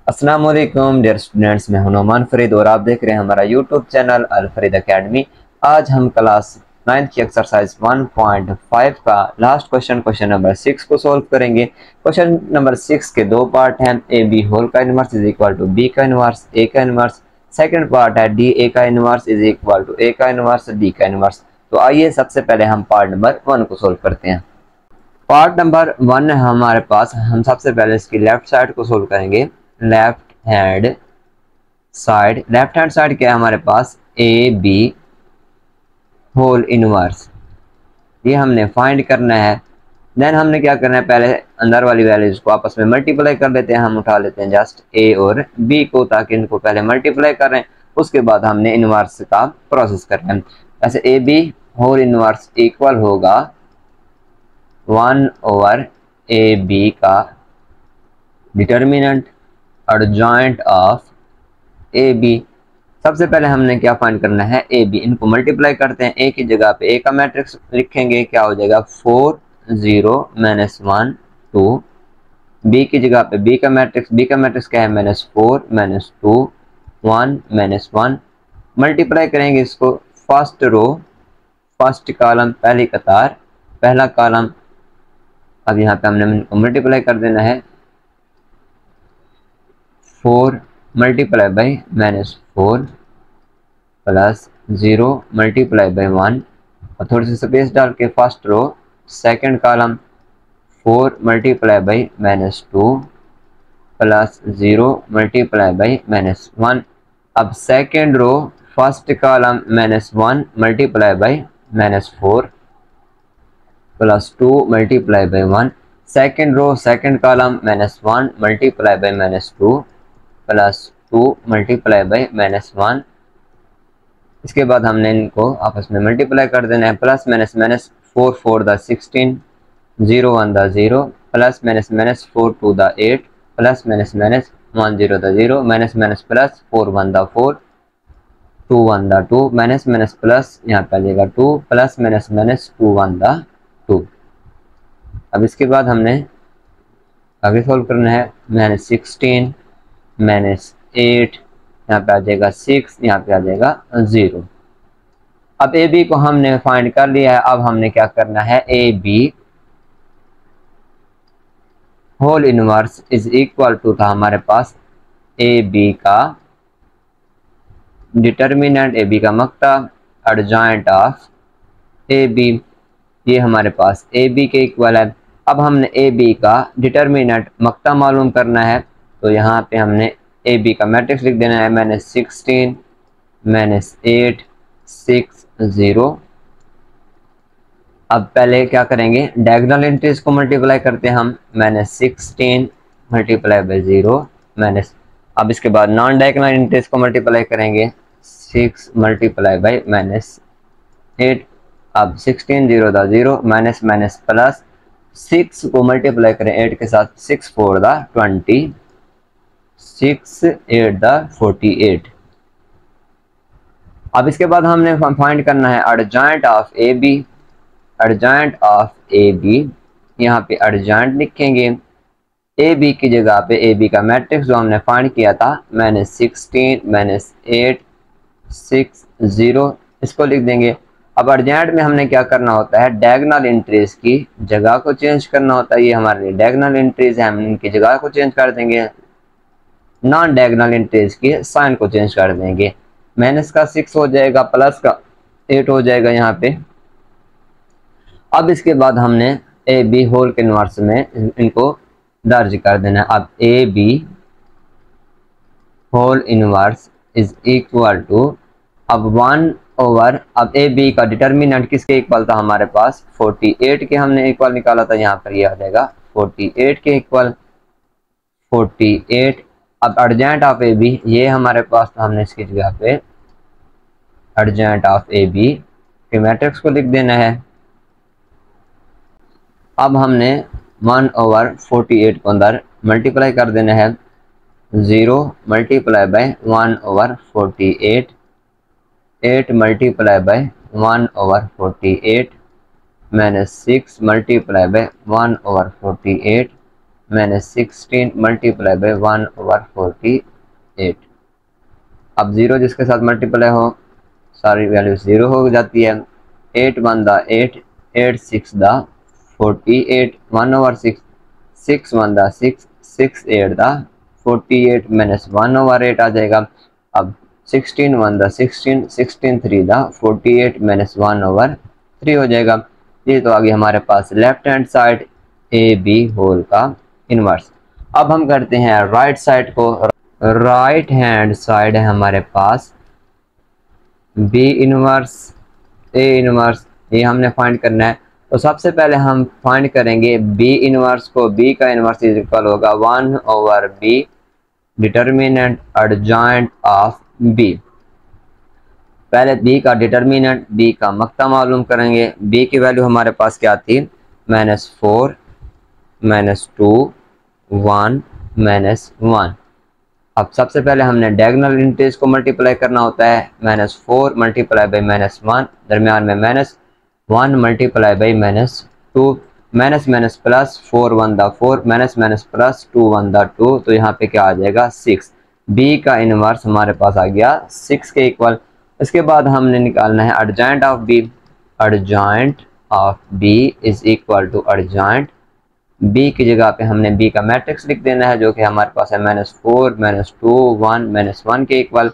अस्सलाम वालेकुम dear students, मैं हूं नोमान फरीद और आप देख रहे हैं हमारा यूट्यूब चैनल अल फरीद एकेडमी। आज हम क्लास 9 की एक्सरसाइज 1.5 का लास्ट क्वेश्चन नंबर 6 को सॉल्व करेंगे। क्वेश्चन नंबर 6 के दो पार्ट हैं। ए बी होल का inverse is equal to B का इनवर्स, ए का इनवर्स। सेकंड पार्ट है डी ए का inverse is equal to A का इनवर्स, डी का इनवर्स। तो आइए सबसे पहले हम पार्ट नंबर 1 को सॉल्व करते हैं। पार्ट नंबर 1 है हमारे पास। हम सबसे पहले इसकी लेफ्ट साइड को सोल्व करेंगे। लेफ्ट हैंड साइड क्या है हमारे पास? ए बी होल इनवर्स, ये हमने फाइंड करना है। देन हमने क्या करना है, पहले अंदर वाली वैल्यूज को आपस में मल्टीप्लाई कर लेते हैं। हम उठा लेते हैं जस्ट ए और बी को, ताकि इनको पहले मल्टीप्लाई करें, उसके बाद हमने इनवर्स का प्रोसेस करना है। ऐसे A B whole inverse equal होगा 1 ओवर ए बी का determinant adjoint of A B. सबसे पहले हमने क्या फाइंड करना है, ए बी। इनको मल्टीप्लाई करते हैं। ए की जगह पे ए का मैट्रिक्स लिखेंगे, क्या हो जाएगा 4 0 -1 2। बी की जगह पे बी का मैट्रिक्स क्या है -4 -2 1 -1। मल्टीप्लाई करेंगे इसको, फर्स्ट रो फर्स्ट कॉलम पहली कतार पहला कॉलम। अब यहाँ पे हमने मल्टीप्लाई कर देना है 4 multiply by -4 plus 0 multiply by 1 और थोड़ी सी स्पेस डाल के first row second column 4 multiply by -2 plus 0 multiply by -1। अब second row first column -1 multiply by -4 plus 2 multiply by 1। Second row second column -1 multiply by -2 plus 2 multiply by -1। इसके बाद हमने इनको आपस में मल्टीप्लाई कर देना है। Plus minus 4 4 the 16 0 1 the 0 plus minus 4 2 the 8 plus minus 1 0 the 0 minus plus 4 1 the 4 2 1 the 2 minus plus यहाँ पे आ जाएगा 2 प्लस माइनस 2 1 द 2। अब इसके बाद हमने आगे सॉल्व करना है। -16 -8 यहाँ पे आ जाएगा 6, यहाँ पे आ जाएगा 0। अब ए बी को हमने फाइंड कर लिया है। अब हमने क्या करना है, A B whole inverse is equal to था हमारे पास ए बी का डिटर्मिनेंट, ए बी का मक्ता एडजॉइंट ऑफ ए बी। ये हमारे पास ए बी के इक्वल है। अब हमने ए बी का डिटर्मिनेंट मक्ता मालूम करना है, तो यहाँ पे हमने ए बी का मैट्रिक्स लिख देना है। -16 -8 6 0। अब पहले क्या करेंगे, डायगोनल एंट्रीज को मल्टीप्लाई करते हैं हम। -16 मल्टीप्लाई बाई 0 माइनस। अब इसके बाद नॉन डायगोनल एंट्रीज को मल्टीप्लाई करेंगे 6 मल्टीप्लाई बाई -8। अब 16 0 द 0 माइनस प्लस 6 को मल्टीप्लाई करें 8 के साथ 6 4 द 20 6 8 द 48। अब इसके बाद हमने फाइंड करना है adjoint of A B. Adjoint of A B, यहाँ पे एडजॉइंट लिखेंगे। ए बी की जगह पे ए बी का मैट्रिक्स जो हमने फाइंड किया था -16 -8 6 0, इसको लिख देंगे। अब एडजॉइंट में हमने क्या करना होता है, डायगोनल एंट्रीज की जगह को चेंज करना होता है। ये हमारे लिए डायगोनल एंट्रीज है, हम इनकी जगह को चेंज कर देंगे। नॉन डायगोनल एंट्रीज की साइन को चेंज कर देंगे। माइनस का 6 हो जाएगा, प्लस का 8 हो जाएगा यहाँ पे। अब इसके बाद हमने ए बी होल के इनवर्स में इनको दर्ज कर देना है। अब A B whole inverse is equal to, अब 1 ओवर, अब ए बी का डिटर्मिनेंट किसके इक्वल था हमारे पास 48 के हमने इक्वल निकाला था। यहाँ पर ये आ जाएगा 48 के इक्वल 48। अब एडजॉइंट ऑफ ए बी, ये हमारे पास था, हमने इसकी जगह पे एडजॉइंट ऑफ ए बी के मैट्रिक्स को लिख देना है। अब हमने 1 ओवर 48 को अंदर मल्टीप्लाई कर देना है। 0 multiply by 1 over 48 8 multiply by 1 over 48 -6 multiply by 1 over 48 -16 multiply by 1/48। अब 0 जिसके साथ मल्टीप्लाई हो सारी वैल्यू 0 हो जाती है। 8 1 दा 8, 8 6 दा 48, 1/6, 6 1 दा 6, 6 8 दा 48 -1/8 आ जाएगा। अब 16 1 दा 16, 16 3 दा 48 -1/3 हो जाएगा। ये तो आगे हमारे पास left hand side A B whole का इनवर्स। अब हम करते हैं राइट साइड को। राइट हैंड साइड है हमारे पास बी इनवर्स ए इनवर्स, ये हमने फाइंड करना है। तो सबसे पहले हम फाइंड करेंगे बी इनवर्स को। बी का इनवर्स इज इक्वल होगा 1/b determinant adjoint of B. पहले बी का डिटर्मिनेंट, बी का मक्ता मालूम करेंगे। बी की वैल्यू हमारे पास क्या थी, -4 -2 1 -1। अब सबसे पहले हमने डायगोनल इंटीजर्स को मल्टीप्लाई करना होता है। -4 मल्टीप्लाई बाई -1, दरमियान में -1 multiply by -2, minus minus plus 4 1 दा 4, माइनस माइनस प्लस 2 1 दा 2, तो यहाँ पे क्या आ जाएगा 6। बी का इनवर्स हमारे पास आ गया 6 के इक्वल। इसके बाद हमने निकालना है adjoint of B. Adjoint of B is equal to adjoint, B की जगह पे हमने बी का मैट्रिक्स लिख देना है जो कि हमारे पास है -4 -2 1 -1 के इक्वल।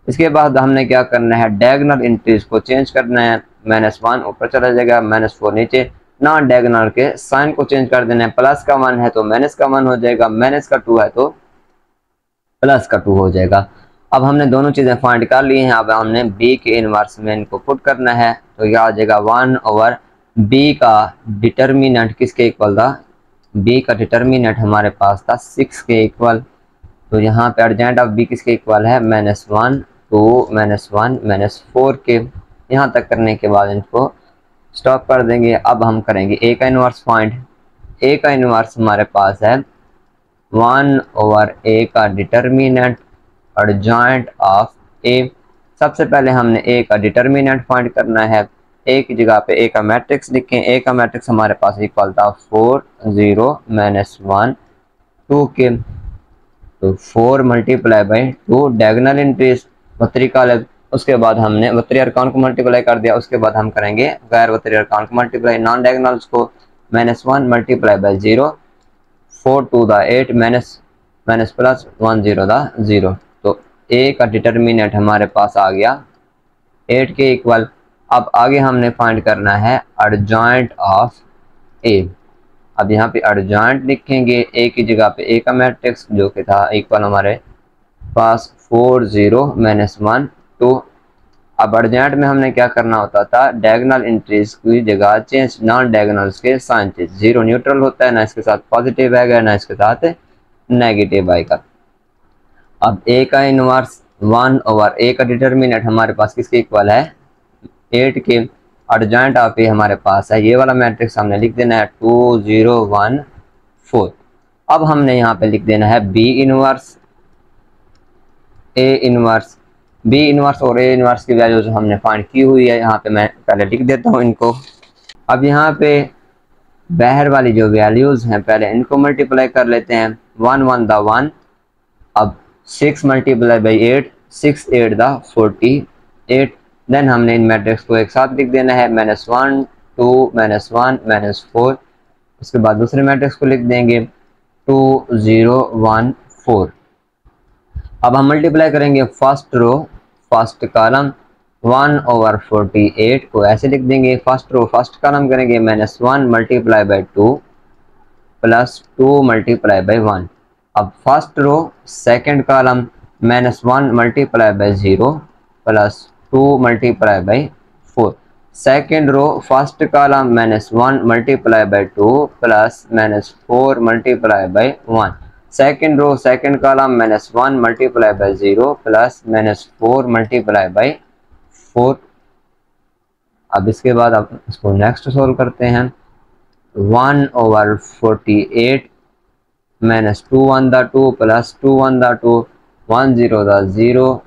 इसके बाद हमने क्या करना है, डायगोनल इंट्रीज को चेंज करना है। -1 ऊपर चला जाएगा, -4 नीचे। नॉन डायगोनल के साइन को चेंज कर देना है। प्लस का 1 है तो माइनस का 1 हो जाएगा, माइनस का 2 है तो प्लस का 2 हो जाएगा। अब हमने दोनों चीजें फाइंड कर ली हैं। अब हमने बी के इनवर्स में इनको पुट करना है, तो यह आ जाएगा 1/b का डिटर्मिनेंट किसके इक्वल था, बी का डिटर्मिनेंट हमारे पास था 6 के इक्वल। तो यहाँ पे एडजॉइंट ऑफ बी किसके इक्वल है, -1 2 -1 -4 के। यहाँ तक करने के बाद इनको स्टॉप कर देंगे। अब हम करेंगे ए का इनवर्स फाइंड। ए का इनवर्स हमारे पास है 1/a का डिटर्मिनेंट एडजॉइंट ऑफ ए। सबसे पहले हमने ए का डिटर्मिनेंट फाइंड करना है। ए की जगह पे ए का मैट्रिक्स लिखें। ए का मैट्रिक्स हमारे पास इक्वल था 4 0 -1 2 के। तो 4 मल्टीप्लाई बाई 2 डायगोनल इंट्रीज वक्री कॉलम। उसके बाद हमने वक्री अरकान को मल्टीप्लाई कर दिया। उसके बाद हम करेंगे गैर वक्री अरकान को मल्टीप्लाई, नॉन डायगोनल्स को। -1 मल्टीप्लाई बाई 0, 4 2 दा 8 माइनस प्लस 1 0 दा 0। तो ए का डिटर्मिनेंट हमारे पास आ गया 8 के इक्वल। अब आगे हमने फाइंड करना है एडजॉइंट ऑफ ए। अब यहाँ पे एडजॉइंट लिखेंगे। ए की जगह पे ए का मैट्रिक्स जो कि था इक्वल हमारे पास 4 0 -1 2। अब एडजॉइंट में हमने क्या करना होता था, डायगोनल इंट्रीज की जगह चेंज नॉन डायगोनल्स के साइन चेंज। 0 न्यूट्रल होता है, ना इसके साथ पॉजिटिव आएगा ना इसके साथ नेगेटिव आएगा। अब ए का इनवर्स 1/a का डिटर्मिनेंट हमारे पास किसके इक्वल है, 8 के। एडजॉइंट ऑफ ए हमारे पास है ये वाला मैट्रिक्स, हमने लिख देना है 2 0 1 4। अब हमने यहाँ पे लिख देना है B inverse A inverse. B inverse और ए इनवर्स की वैल्यूज हमने फाइंड की हुई है। यहाँ पे मैं पहले लिख देता हूँ इनको। अब यहाँ पे बाहर वाली जो वैल्यूज हैं पहले इनको मल्टीप्लाई कर लेते हैं। 1 1 दा 1, अब 6 मल्टीप्लाई बाई 8, 6 8 दा 48। देन हमने इन मैट्रिक्स को एक साथ लिख देना है, -1 2 -1 -4। उसके बाद दूसरे मैट्रिक्स को लिख देंगे 2 0 1 4। अब हम मल्टीप्लाई करेंगे फर्स्ट रो फर्स्ट कॉलम। 1/48 को ऐसे लिख देंगे, फर्स्ट रो फर्स्ट कॉलम करेंगे -1 multiply by 2 plus 2 multiply by 1। अब first row second column -1 multiply by 0 plus 2 multiply by 4। Second row first column -1 multiply by 2 plus -4 multiply by 1। Second row second column -1 multiply by 0 plus -4 multiply by 4। अब इसके बाद अब इसको next solve करते हैं। 1/48 -2 1 दा 2 plus 2 1 दा 2, 1 0 दा 0,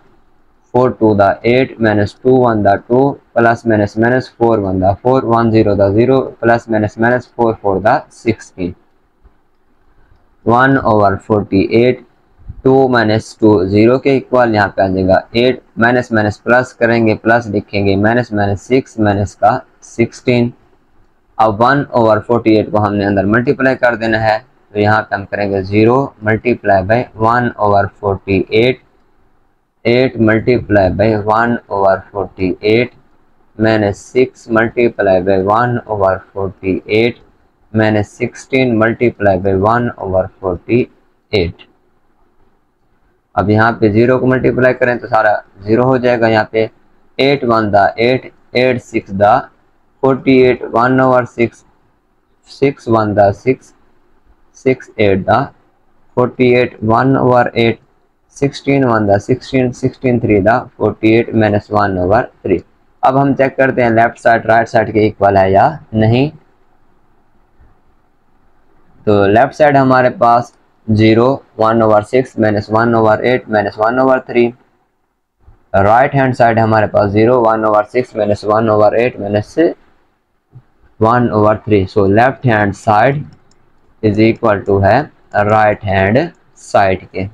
4 2 दा 8 -2 1 दा 2 प्लस -4 1 दा 4, 1 0 दा 0 प्लस -4 4 दा 16। 1/48, 2 - 2 0 के इक्वल, यहाँ पे आ जाएगा 8, माइनस माइनस प्लस करेंगे, प्लस लिखेंगे, माइनस माइनस 6 माइनस का 16। अब 1/48 को हमने अंदर मल्टीप्लाई कर देना है, तो यहाँ पे हम करेंगे 0 multiply by 1/48, 8 multiply by 1/48 minus 6 multiply by 1/48 minus 16 multiply by 1/48। अब यहाँ पे 0 को मल्टीप्लाई करें तो सारा 0 हो जाएगा। यहाँ पे 8 1 दा 8, 8 6 दा 48, 1/6, 6 1 दा 6, 6 8 दा 48, 1/8, 16 1 दा 16, 16 3 दा 48 माइनस 1/3। अब हम चेक करते हैं लेफ्ट साइड राइट साइड के इक्वल है या नहीं। तो लेफ्ट साइड हमारे पास 0, 1/6 minus 1/8 minus 1/3। Right hand side हमारे पास 0, 1/6 minus 1/8 minus 1/3। So left hand side is equal to है राइट हैंड साइड के।